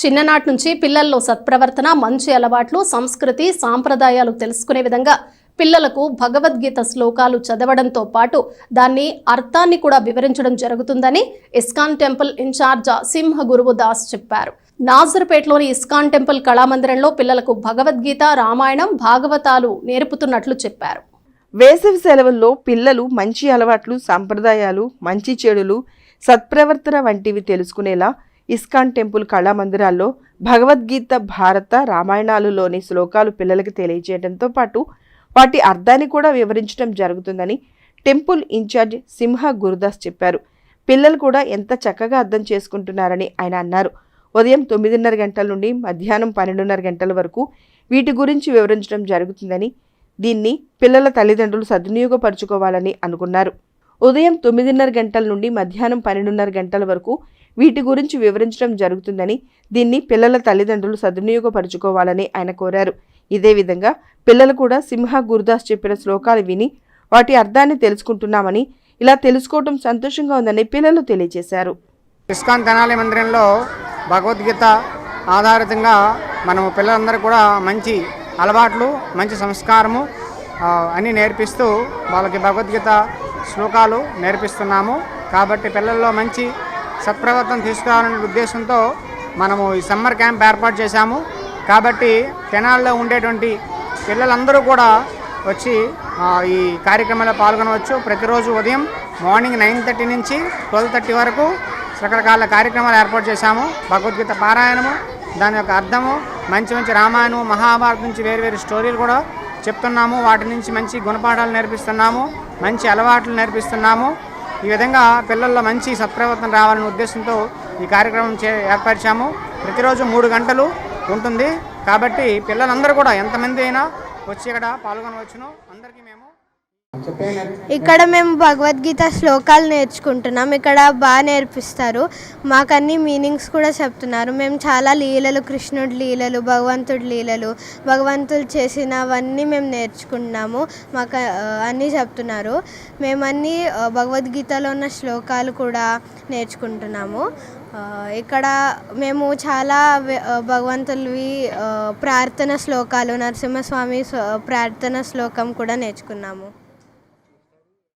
చిన్ననాటి నుంచి పిల్లల్లో సత్ప్రవర్తన, మంచి అలవాట్లు, సంస్కృతి, సాంప్రదాయాలు తెలుసుకునే విధంగా పిల్లలకు భగవద్గీత శ్లోకాలు చదవడంతో పాటు దాన్ని అర్థాన్ని కూడా వివరించడం జరుగుతుందని ఇస్కాన్ టెంపుల్ ఇన్ఛార్జ్ సింహ గురువు దాస్ చెప్పారు. నాజర్పేటలోని ఇస్కాన్ టెంపుల్ కళామందిరంలో పిల్లలకు భగవద్గీత, రామాయణం, భాగవతాలు నేర్పుతున్నట్లు చెప్పారు. వేసవి సెలవుల్లో పిల్లలు మంచి అలవాట్లు, సంప్రదాయాలు, మంచి చెడులు, సత్ప్రవర్తన వంటివి తెలుసుకునేలా ఇస్కాన్ టెంపుల్ కళామందిరాల్లో భగవద్గీత, భారత, రామాయణాలులోని శ్లోకాలు పిల్లలకు తెలియజేయడంతో పాటు వాటి అర్థాన్ని కూడా వివరించడం జరుగుతుందని టెంపుల్ ఇన్ఛార్జ్ సింహ గురుదాస్ చెప్పారు. పిల్లలు కూడా ఎంత చక్కగా అర్థం చేసుకుంటున్నారని ఆయన అన్నారు. ఉదయం 9:30 గంటల నుండి మధ్యాహ్నం 12:30 గంటల వరకు వీటి గురించి వివరించడం జరుగుతుందని, దీన్ని పిల్లల తల్లిదండ్రులు సద్వినియోగపరుచుకోవాలని అనుకున్నారు. ఉదయం 9:30 గంటల నుండి మధ్యాహ్నం 12:30 గంటల వరకు వీటి గురించి వివరించడం జరుగుతుందని, దీన్ని పిల్లల తల్లిదండ్రులు సద్వినియోగపరుచుకోవాలని ఆయన కోరారు. ఇదే విధంగా పిల్లలు కూడా సింహ గురుదాస్ చెప్పిన శ్లోకాలు విని వాటి అర్థాన్ని తెలుసుకుంటున్నామని, ఇలా తెలుసుకోవడం సంతోషంగా ఉందని పిల్లలు తెలియజేశారు. ఇస్కాన్ తెనాలి మందిరంలో భగవద్గీత ఆధారితంగా మనం పిల్లలందరూ కూడా మంచి అలవాట్లు, మంచి సంస్కారము అన్నీ నేర్పిస్తూ వాళ్ళకి భగవద్గీత శ్లోకాలు నేర్పిస్తున్నాము. కాబట్టి పిల్లల్లో మంచి సత్ప్రవర్తన తీసుకురావాలనే ఉద్దేశంతో మనము ఈ సమ్మర్ క్యాంప్ ఏర్పాటు చేశాము. కాబట్టి తెనాలిలో ఉండేటువంటి పిల్లలందరూ కూడా వచ్చి ఈ కార్యక్రమంలో పాల్గొనవచ్చు. ప్రతిరోజు ఉదయం మార్నింగ్ 9:30 నుంచి 12:30 వరకు రకరకాల కార్యక్రమాలు ఏర్పాటు చేశాము. భగవద్గీత పారాయణము, దాని యొక్క అర్థము, మంచి మంచి రామాయణం, మహాభారతం నుంచి వేరు స్టోరీలు కూడా చెప్తున్నాము. వాటి నుంచి మంచి గుణపాఠాలు నేర్పిస్తున్నాము, మంచి అలవాట్లు నేర్పిస్తున్నాము. ఈ విధంగా పిల్లల్లో మంచి సత్ప్రవర్తన రావాలనే ఉద్దేశంతో ఈ కార్యక్రమం ఏర్పరిచాము. ప్రతిరోజు 3 గంటలు ఉంటుంది. కాబట్టి పిల్లలందరూ కూడా ఎంతమంది అయినా వచ్చి ఇక్కడ పాల్గొనవచ్చును. అందరికీ ఇక్కడ మేము భగవద్గీత శ్లోకాలు నేర్చుకుంటున్నాం. ఇక్కడ బాగా నేర్పిస్తారు, మాకు అన్ని మీనింగ్స్ కూడా చెప్తున్నారు. మేము చాలా లీలలు, కృష్ణుడి లీలలు, భగవంతుడి లీలలు, భగవంతుడు చేసినవన్నీ మేము నేర్చుకుంటున్నాము. మాకు అన్నీ చెప్తున్నారు. మేమన్నీ భగవద్గీతలో ఉన్న శ్లోకాలు కూడా నేర్చుకుంటున్నాము. ఇక్కడ మేము చాలా భగవంతులవి ప్రార్థన శ్లోకాలు, నరసింహస్వామి ప్రార్థన శ్లోకం కూడా నేర్చుకున్నాము.